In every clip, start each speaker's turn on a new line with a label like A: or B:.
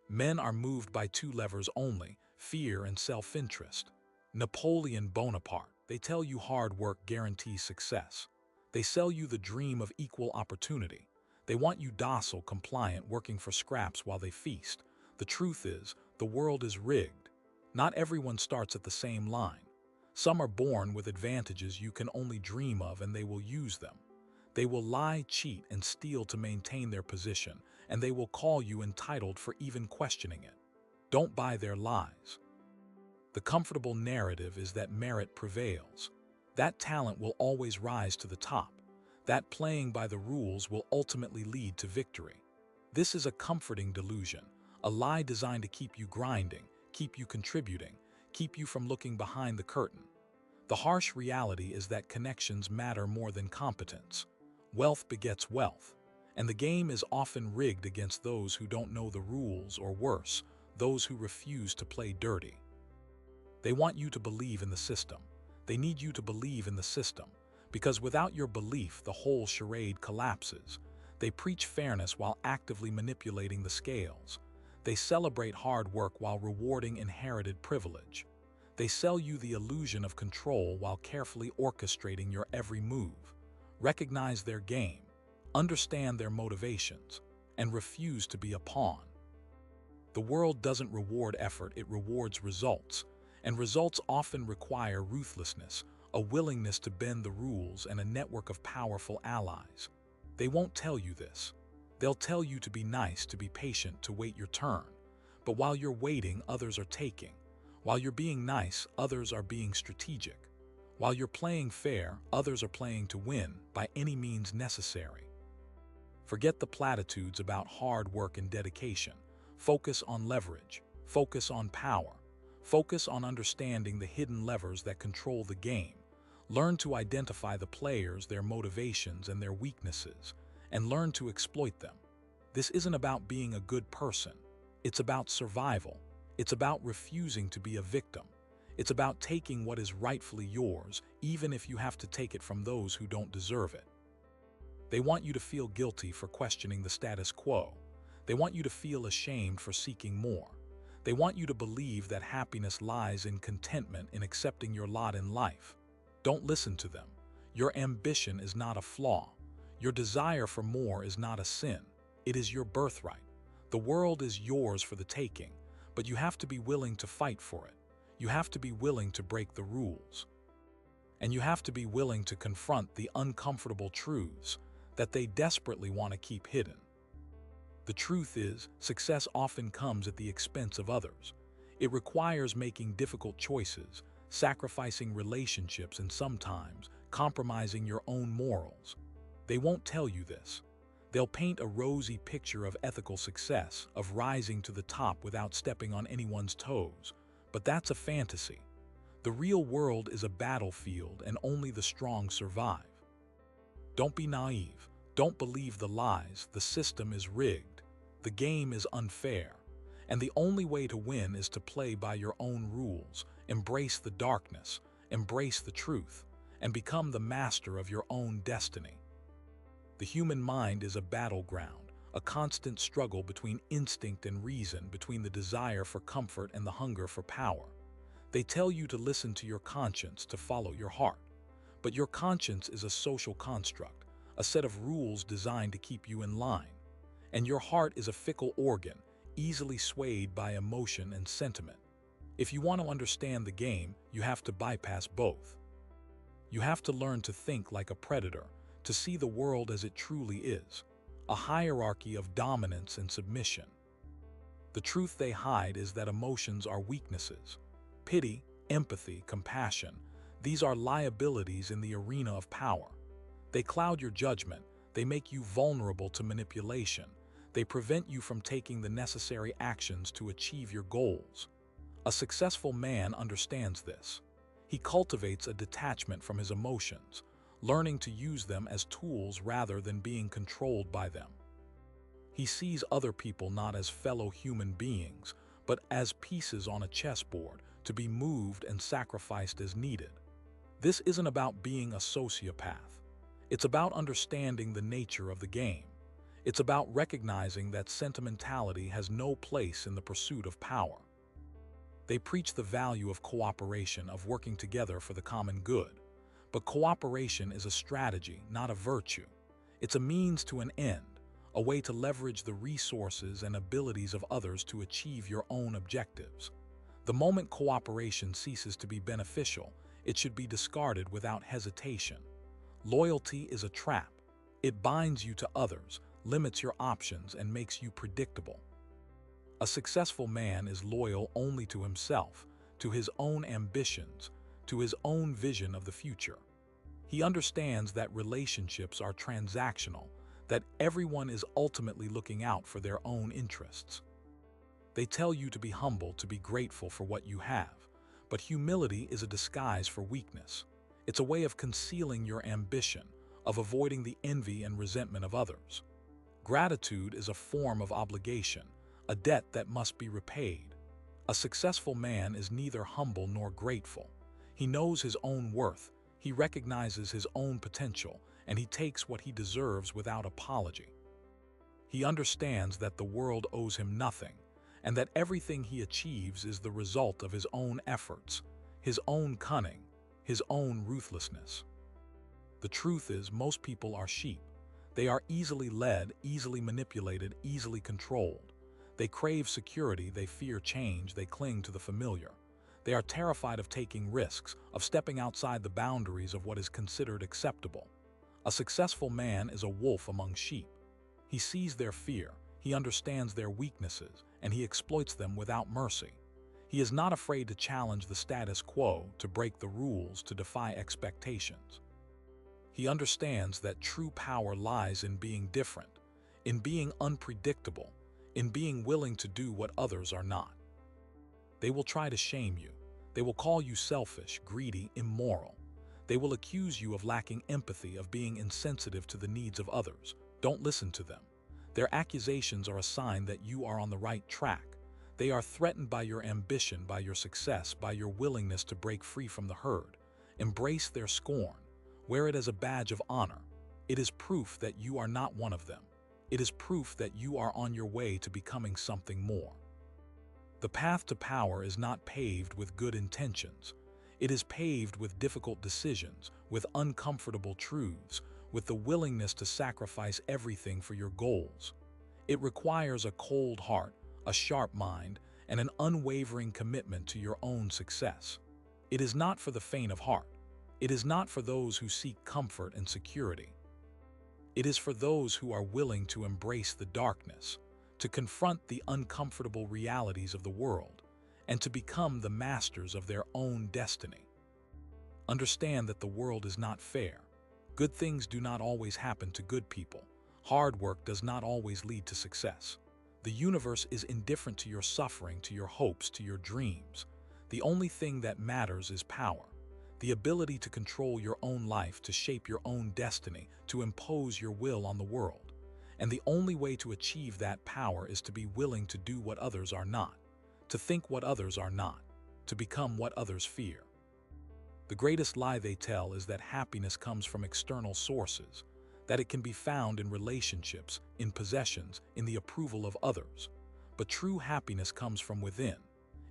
A: Men are moved by two levers only: fear and self-interest. Napoleon Bonaparte, they tell you hard work guarantees success. They sell you the dream of equal opportunity. They want you docile, compliant, working for scraps while they feast. The truth is, the world is rigged. Not everyone starts at the same line. Some are born with advantages you can only dream of, and they will use them. They will lie, cheat, and steal to maintain their position, and they will call you entitled for even questioning it. Don't buy their lies. The comfortable narrative is that merit prevails. That talent will always rise to the top. That playing by the rules will ultimately lead to victory. This is a comforting delusion, a lie designed to keep you grinding, keep you contributing, keep you from looking behind the curtain. The harsh reality is that connections matter more than competence. Wealth begets wealth, and the game is often rigged against those who don't know the rules, or worse, those who refuse to play dirty. They want you to believe in the system. They need you to believe in the system, because without your belief, the whole charade collapses. They preach fairness while actively manipulating the scales. They celebrate hard work while rewarding inherited privilege. They sell you the illusion of control while carefully orchestrating your every move. Recognize their game, understand their motivations, and refuse to be a pawn. The world doesn't reward effort, it rewards results. And results often require ruthlessness, a willingness to bend the rules, and a network of powerful allies. They won't tell you this. They'll tell you to be nice, to be patient, to wait your turn. But while you're waiting, others are taking. While you're being nice, others are being strategic. While you're playing fair, others are playing to win by any means necessary. Forget the platitudes about hard work and dedication. Focus on leverage. Focus on power. Focus on understanding the hidden levers that control the game. Learn to identify the players, their motivations, and their weaknesses, and learn to exploit them. This isn't about being a good person. It's about survival. It's about refusing to be a victim. It's about taking what is rightfully yours, even if you have to take it from those who don't deserve it. They want you to feel guilty for questioning the status quo. They want you to feel ashamed for seeking more. They want you to believe that happiness lies in contentment, in accepting your lot in life. Don't listen to them. Your ambition is not a flaw. Your desire for more is not a sin. It is your birthright. The world is yours for the taking, but you have to be willing to fight for it. You have to be willing to break the rules. And you have to be willing to confront the uncomfortable truths that they desperately want to keep hidden. The truth is, success often comes at the expense of others. It requires making difficult choices, sacrificing relationships, and sometimes compromising your own morals. They won't tell you this. They'll paint a rosy picture of ethical success, of rising to the top without stepping on anyone's toes. But that's a fantasy. The real world is a battlefield, and only the strong survive. Don't be naive. Don't believe the lies. The system is rigged. The game is unfair. And the only way to win is to play by your own rules. Embrace the darkness. Embrace the truth. And become the master of your own destiny. The human mind is a battleground, a constant struggle between instinct and reason, between the desire for comfort and the hunger for power. They tell you to listen to your conscience, to follow your heart. But your conscience is a social construct, a set of rules designed to keep you in line. And your heart is a fickle organ, easily swayed by emotion and sentiment. If you want to understand the game, you have to bypass both. You have to learn to think like a predator, to see the world as it truly is, a hierarchy of dominance and submission. The truth they hide is that emotions are weaknesses. Pity, empathy, compassion, these are liabilities in the arena of power. They cloud your judgment, they make you vulnerable to manipulation, they prevent you from taking the necessary actions to achieve your goals. A successful man understands this. He cultivates a detachment from his emotions, learning to use them as tools rather than being controlled by them. He sees other people not as fellow human beings, but as pieces on a chessboard to be moved and sacrificed as needed. This isn't about being a sociopath. It's about understanding the nature of the game. It's about recognizing that sentimentality has no place in the pursuit of power. They preach the value of cooperation, of working together for the common good. But cooperation is a strategy, not a virtue. It's a means to an end, a way to leverage the resources and abilities of others to achieve your own objectives. The moment cooperation ceases to be beneficial, it should be discarded without hesitation. Loyalty is a trap. It binds you to others, limits your options, and makes you predictable. A successful man is loyal only to himself, to his own ambitions, to his own vision of the future. He understands that relationships are transactional, that everyone is ultimately looking out for their own interests. They tell you to be humble, to be grateful for what you have, but humility is a disguise for weakness. It's a way of concealing your ambition, of avoiding the envy and resentment of others. Gratitude is a form of obligation, a debt that must be repaid. A successful man is neither humble nor grateful. He knows his own worth, he recognizes his own potential, and he takes what he deserves without apology. He understands that the world owes him nothing, and that everything he achieves is the result of his own efforts, his own cunning, his own ruthlessness. The truth is, most people are sheep. They are easily led, easily manipulated, easily controlled. They crave security, they fear change, they cling to the familiar. They are terrified of taking risks, of stepping outside the boundaries of what is considered acceptable. A successful man is a wolf among sheep. He sees their fear, he understands their weaknesses, and he exploits them without mercy. He is not afraid to challenge the status quo, to break the rules, to defy expectations. He understands that true power lies in being different, in being unpredictable, in being willing to do what others are not. They will try to shame you. They will call you selfish, greedy, immoral. They will accuse you of lacking empathy, of being insensitive to the needs of others. Don't listen to them. Their accusations are a sign that you are on the right track. They are threatened by your ambition, by your success, by your willingness to break free from the herd. Embrace their scorn. Wear it as a badge of honor. It is proof that you are not one of them. It is proof that you are on your way to becoming something more. The path to power is not paved with good intentions. It is paved with difficult decisions, with uncomfortable truths, with the willingness to sacrifice everything for your goals. It requires a cold heart, a sharp mind, and an unwavering commitment to your own success. It is not for the faint of heart. It is not for those who seek comfort and security. It is for those who are willing to embrace the darkness, to confront the uncomfortable realities of the world, and to become the masters of their own destiny. Understand that the world is not fair. Good things do not always happen to good people. Hard work does not always lead to success. The universe is indifferent to your suffering, to your hopes, to your dreams. The only thing that matters is power. The ability to control your own life, to shape your own destiny, to impose your will on the world. And the only way to achieve that power is to be willing to do what others are not, to think what others are not, to become what others fear. The greatest lie they tell is that happiness comes from external sources, that it can be found in relationships, in possessions, in the approval of others. But true happiness comes from within.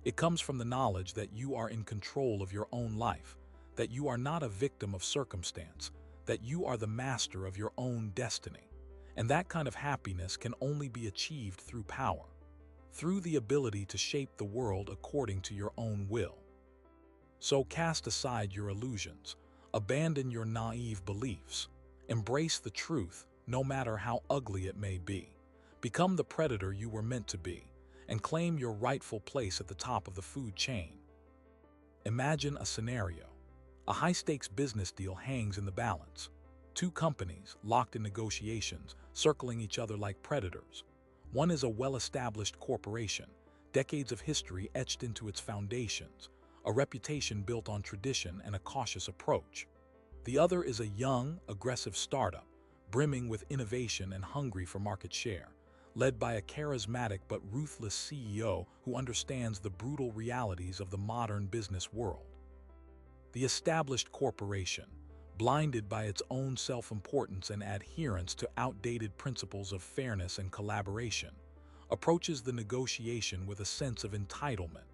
A: It comes from the knowledge that you are in control of your own life, that you are not a victim of circumstance, that you are the master of your own destiny. And that kind of happiness can only be achieved through power, through the ability to shape the world according to your own will. So cast aside your illusions, abandon your naive beliefs, embrace the truth, no matter how ugly it may be. Become the predator you were meant to be, and claim your rightful place at the top of the food chain. Imagine a scenario. A high-stakes business deal hangs in the balance. Two companies, locked in negotiations, circling each other like predators. One is a well-established corporation, decades of history etched into its foundations, a reputation built on tradition and a cautious approach. The other is a young, aggressive startup, brimming with innovation and hungry for market share, led by a charismatic but ruthless CEO who understands the brutal realities of the modern business world. The established corporation, blinded by its own self-importance and adherence to outdated principles of fairness and collaboration, approaches the negotiation with a sense of entitlement,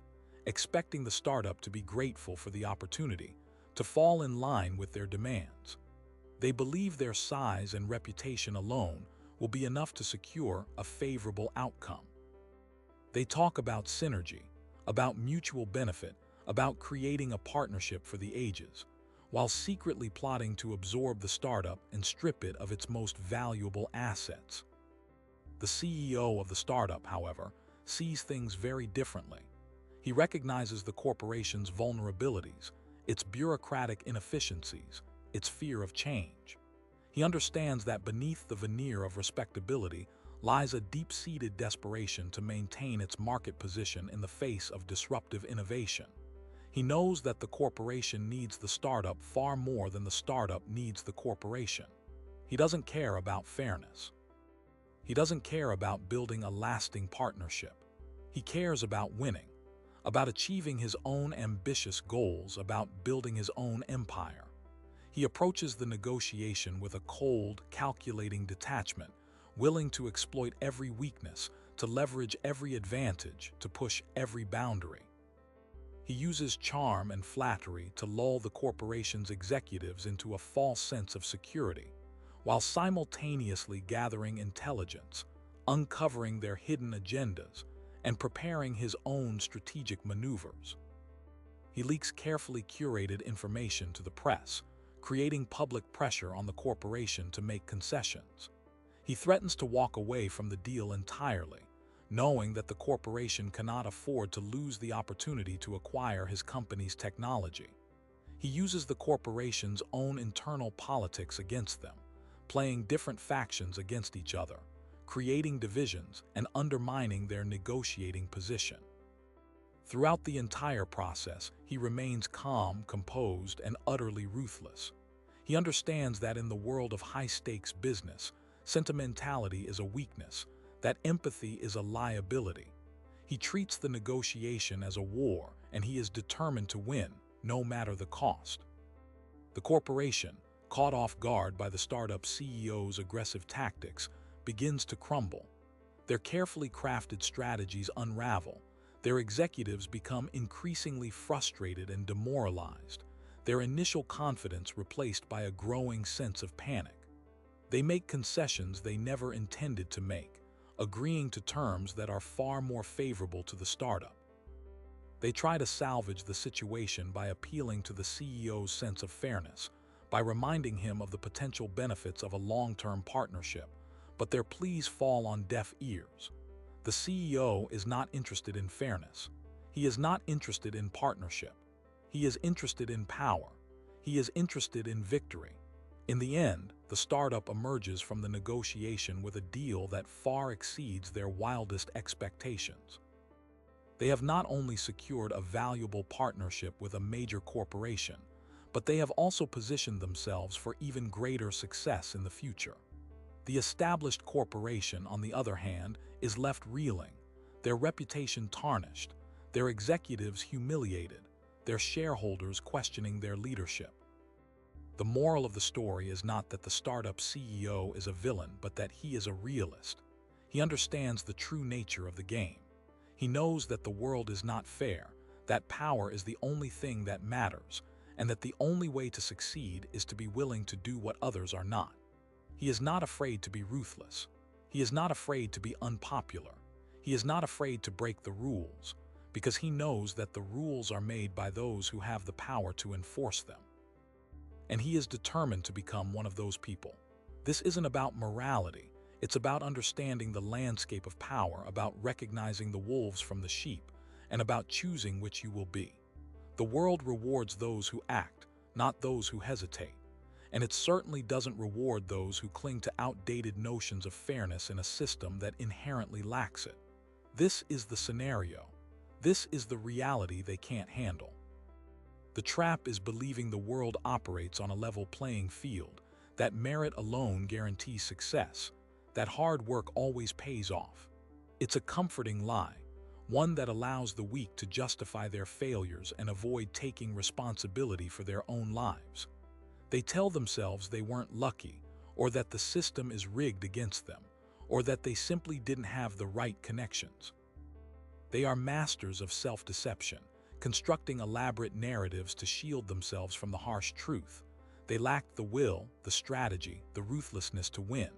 A: expecting the startup to be grateful for the opportunity, to fall in line with their demands. They believe their size and reputation alone will be enough to secure a favorable outcome. They talk about synergy, about mutual benefit, about creating a partnership for the ages, while secretly plotting to absorb the startup and strip it of its most valuable assets. The CEO of the startup, however, sees things very differently. He recognizes the corporation's vulnerabilities, its bureaucratic inefficiencies, its fear of change. He understands that beneath the veneer of respectability lies a deep-seated desperation to maintain its market position in the face of disruptive innovation. He knows that the corporation needs the startup far more than the startup needs the corporation. He doesn't care about fairness. He doesn't care about building a lasting partnership. He cares about winning, about achieving his own ambitious goals, about building his own empire. He approaches the negotiation with a cold, calculating detachment, willing to exploit every weakness, to leverage every advantage, to push every boundary. He uses charm and flattery to lull the corporation's executives into a false sense of security, while simultaneously gathering intelligence, uncovering their hidden agendas, and preparing his own strategic maneuvers. He leaks carefully curated information to the press, creating public pressure on the corporation to make concessions. He threatens to walk away from the deal entirely, knowing that the corporation cannot afford to lose the opportunity to acquire his company's technology. He uses the corporation's own internal politics against them, playing different factions against each other, creating divisions and undermining their negotiating position. Throughout the entire process, he remains calm, composed, and utterly ruthless. He understands that in the world of high-stakes business, sentimentality is a weakness, that empathy is a liability. He treats the negotiation as a war, and he is determined to win, no matter the cost. The corporation, caught off guard by the startup CEO's aggressive tactics, begins to crumble. Their carefully crafted strategies unravel. Their executives become increasingly frustrated and demoralized, their initial confidence replaced by a growing sense of panic. They make concessions they never intended to make, agreeing to terms that are far more favorable to the startup. They try to salvage the situation by appealing to the CEO's sense of fairness, by reminding him of the potential benefits of a long-term partnership, but their pleas fall on deaf ears. The CEO is not interested in fairness. He is not interested in partnership. He is interested in power. He is interested in victory. In the end, the startup emerges from the negotiation with a deal that far exceeds their wildest expectations. They have not only secured a valuable partnership with a major corporation, but they have also positioned themselves for even greater success in the future. The established corporation, on the other hand, is left reeling, their reputation tarnished, their executives humiliated, their shareholders questioning their leadership. The moral of the story is not that the startup CEO is a villain, but that he is a realist. He understands the true nature of the game. He knows that the world is not fair, that power is the only thing that matters, and that the only way to succeed is to be willing to do what others are not. He is not afraid to be ruthless. He is not afraid to be unpopular. He is not afraid to break the rules, because he knows that the rules are made by those who have the power to enforce them. And he is determined to become one of those people. This isn't about morality. It's about understanding the landscape of power, about recognizing the wolves from the sheep, and about choosing which you will be. The world rewards those who act, not those who hesitate. And it certainly doesn't reward those who cling to outdated notions of fairness in a system that inherently lacks it. This is the scenario. This is the reality they can't handle. The trap is believing the world operates on a level playing field, that merit alone guarantees success, that hard work always pays off. It's a comforting lie, one that allows the weak to justify their failures and avoid taking responsibility for their own lives. They tell themselves they weren't lucky, or that the system is rigged against them, or that they simply didn't have the right connections. They are masters of self-deception, constructing elaborate narratives to shield themselves from the harsh truth. They lacked the will, the strategy, the ruthlessness to win.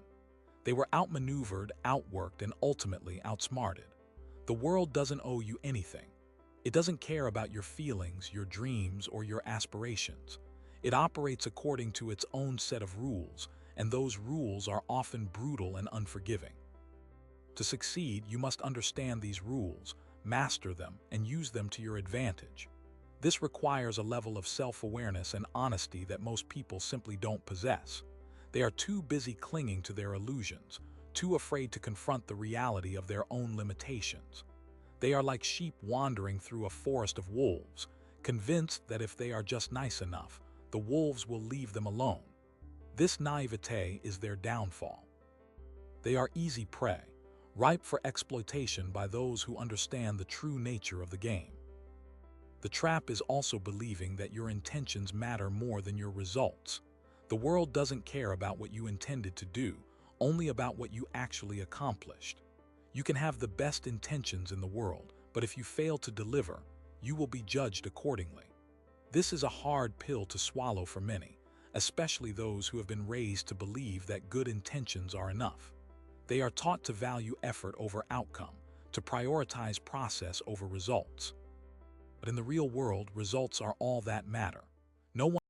A: They were outmaneuvered, outworked, and ultimately outsmarted. The world doesn't owe you anything. It doesn't care about your feelings, your dreams, or your aspirations. It operates according to its own set of rules, and those rules are often brutal and unforgiving. To succeed, you must understand these rules, master them, and use them to your advantage. This requires a level of self-awareness and honesty that most people simply don't possess. They are too busy clinging to their illusions, too afraid to confront the reality of their own limitations. They are like sheep wandering through a forest of wolves, convinced that if they are just nice enough, the wolves will leave them alone. This naivete is their downfall. They are easy prey, ripe for exploitation by those who understand the true nature of the game. The trap is also believing that your intentions matter more than your results. The world doesn't care about what you intended to do, only about what you actually accomplished. You can have the best intentions in the world, but if you fail to deliver, you will be judged accordingly. This is a hard pill to swallow for many, especially those who have been raised to believe that good intentions are enough. They are taught to value effort over outcome, to prioritize process over results. But in the real world, results are all that matter. No one